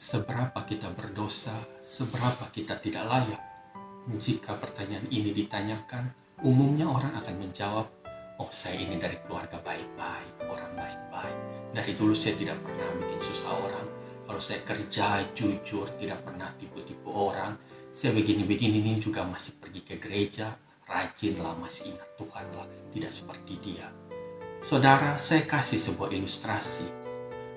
Seberapa kita berdosa, seberapa kita tidak layak? Jika pertanyaan ini ditanyakan, umumnya orang akan menjawab, "Oh, saya ini dari keluarga baik-baik, orang baik-baik. Dari dulu saya tidak pernah bikin susah orang. Kalau saya kerja jujur, tidak pernah tipu-tipu orang. Saya begini-begini ini juga masih pergi ke gereja, rajinlah, masih ingat Tuhan lah, tidak seperti dia." Saudara, saya kasih sebuah ilustrasi.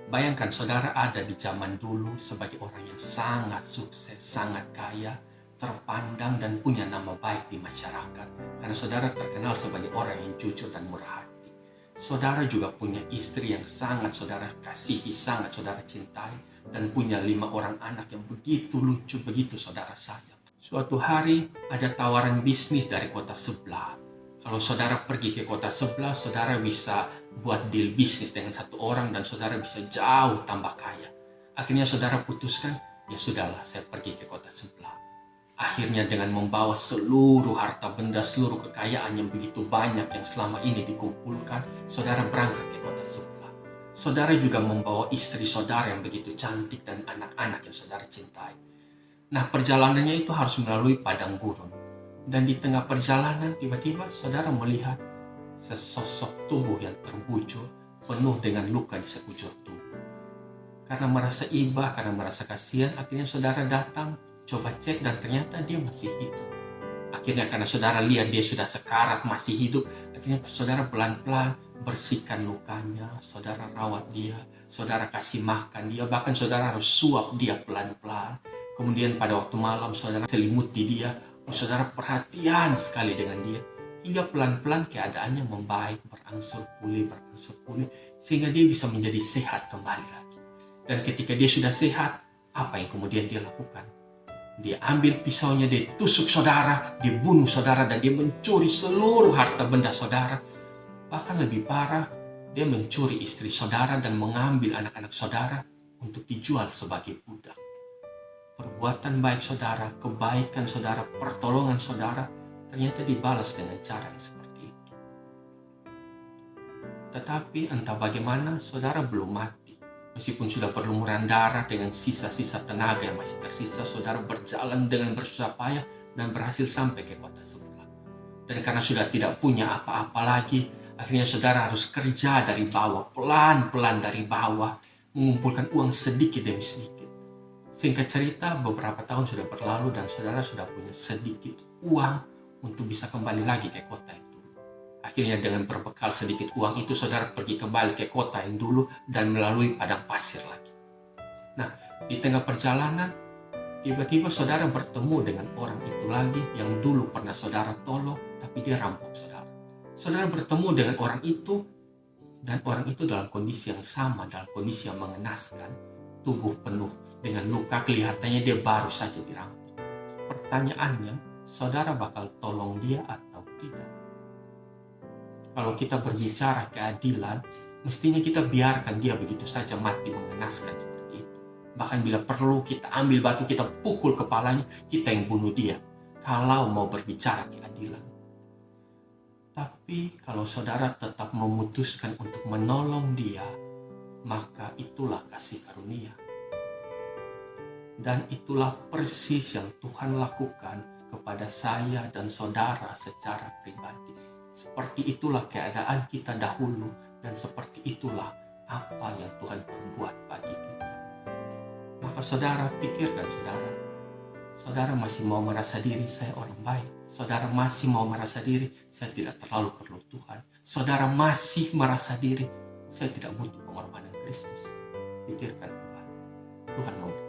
Bayangkan saudara ada di zaman dulu sebagai orang yang sangat sukses, sangat kaya, terpandang dan punya nama baik di masyarakat. Karena saudara terkenal sebagai orang yang jujur dan murah hati. Saudara juga punya istri yang sangat saudara kasihi, sangat saudara cintai, dan punya 5 orang anak yang begitu lucu, begitu saudara sayang. Suatu hari ada tawaran bisnis dari kota sebelah. Kalau saudara pergi ke kota sebelah, saudara bisa buat deal bisnis dengan satu orang dan saudara bisa jauh tambah kaya. Akhirnya saudara putuskan, ya sudahlah, saya pergi ke kota sebelah. Akhirnya dengan membawa seluruh harta benda, seluruh kekayaan yang begitu banyak yang selama ini dikumpulkan, saudara berangkat ke kota sebelah. Saudara juga membawa istri saudara yang begitu cantik dan anak-anak yang saudara cintai. Nah, perjalanannya itu harus melalui padang gurun. Dan di tengah perjalanan tiba-tiba saudara melihat sesosok tubuh yang terbujur penuh dengan luka di sekujur tubuh. Karena merasa iba, karena merasa kasihan, akhirnya saudara datang, coba cek dan ternyata dia masih hidup. Akhirnya karena saudara lihat dia sudah sekarat, masih hidup, akhirnya saudara pelan-pelan bersihkan lukanya, saudara rawat dia, saudara kasih makan dia, bahkan saudara harus suap dia pelan-pelan. Kemudian pada waktu malam saudara selimuti dia, saudara perhatian sekali dengan dia, hingga pelan-pelan keadaannya membaik, berangsur pulih, sehingga dia bisa menjadi sehat kembali lagi. Dan ketika dia sudah sehat, apa yang kemudian dia lakukan? Dia ambil pisaunya, dia tusuk saudara, dia bunuh saudara, dan dia mencuri seluruh harta benda saudara. Bahkan lebih parah, dia mencuri istri saudara dan mengambil anak-anak saudara untuk dijual sebagai budak. Perbuatan baik saudara, kebaikan saudara, pertolongan saudara, ternyata dibalas dengan cara yang seperti itu. Tetapi entah bagaimana, saudara belum mati. Meskipun sudah berlumuran darah dengan sisa-sisa tenaga yang masih tersisa, saudara berjalan dengan bersusah payah dan berhasil sampai ke kota sebelah. Dan karena sudah tidak punya apa-apa lagi, akhirnya saudara harus kerja dari bawah, pelan-pelan dari bawah, mengumpulkan uang sedikit demi sedikit. Singkat cerita, beberapa tahun sudah berlalu dan saudara sudah punya sedikit uang untuk bisa kembali lagi ke kota yang dulu. Akhirnya dengan berbekal sedikit uang itu, saudara pergi kembali ke kota yang dulu dan melalui padang pasir lagi. Nah, di tengah perjalanan, tiba-tiba saudara bertemu dengan orang itu lagi yang dulu pernah saudara tolong, tapi dia rampok saudara. Saudara bertemu dengan orang itu, dan orang itu dalam kondisi yang sama, dalam kondisi yang mengenaskan, tubuh penuh dengan luka, kelihatannya dia baru saja dirampok. Pertanyaannya, saudara bakal tolong dia atau tidak? Kalau kita berbicara keadilan, mestinya kita biarkan dia begitu saja mati mengenaskan seperti itu. Bahkan bila perlu kita ambil batu, kita pukul kepalanya, kita yang bunuh dia. Kalau mau berbicara keadilan. Tapi kalau saudara tetap memutuskan untuk menolong dia, maka itulah kasih karunia. Dan itulah persis yang Tuhan lakukan kepada saya dan saudara secara pribadi. Seperti itulah keadaan kita dahulu, dan seperti itulah apa yang Tuhan perbuat bagi kita. Maka saudara pikirkan, saudara masih mau merasa diri saya orang baik. Saudara masih mau merasa diri saya tidak terlalu perlu Tuhan. Saudara masih merasa diri saya tidak butuh pengorbanan Kristus. Pikirkan kembali. Tuhan memberkati.